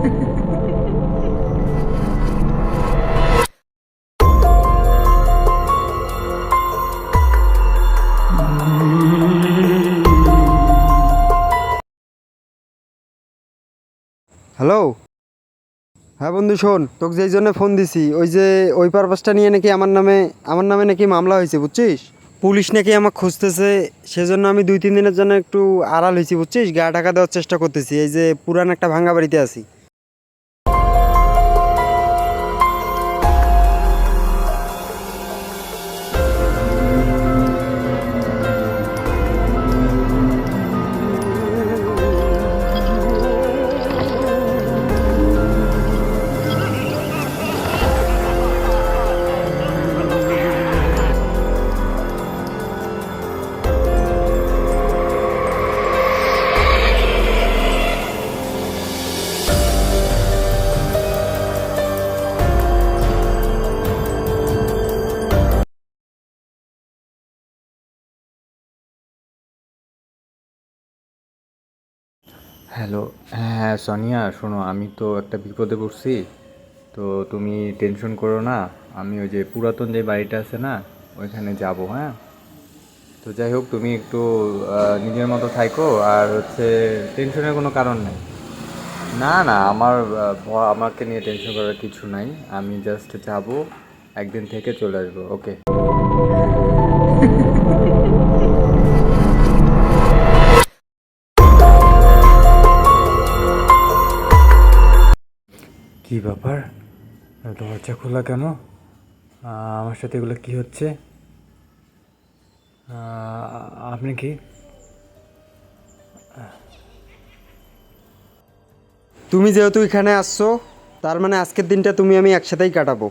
Hello, হ্যাঁ বন্ধু শোন, তোকে যেই জন্য ফোন দিছি ওই যে ওই পারপাসটা নিয়ে নাকি আমার নামে নাকি মামলা হয়েছে বুঝছিস। পুলিশ নাকি আমাকে খুঁজতেছে, সেজন্য আমি 2-3 দিনের জন্য একটু আড়াল হয়েছি বুঝছিস, গা ঢাকা দেওয়ার চেষ্টা করতেছি। এই যে পুরান একটা ভাঙা বাড়িতে আছি। হ্যালো। হ্যাঁ সোনিয়া, শোনো, আমি তো একটা বিপদে পড়ছি। তো তুমি টেনশন করো না। আমি ওই যে পুরাতন যে বাড়িটা আছে না, ওইখানে যাব। হ্যাঁ, তো যাই হোক, তুমি একটু নিজের মতো থাইকো। আর হচ্ছে টেনশনের কোনো কারণ নেই। না না, আমাকে নিয়ে টেনশন করার কিছু নাই। আমি জাস্ট যাব, একদিন থেকে চলে আসবো। ওকে। কি ব্যাপার? দরজা খোলা কেন? আমার সাথে এগুলো কি হচ্ছে? আপনি কি? তুমি যেহেতু এখানে আসছো, তার মানে আজকের দিনটা তুমি আমি একসাথেই কাটাবো।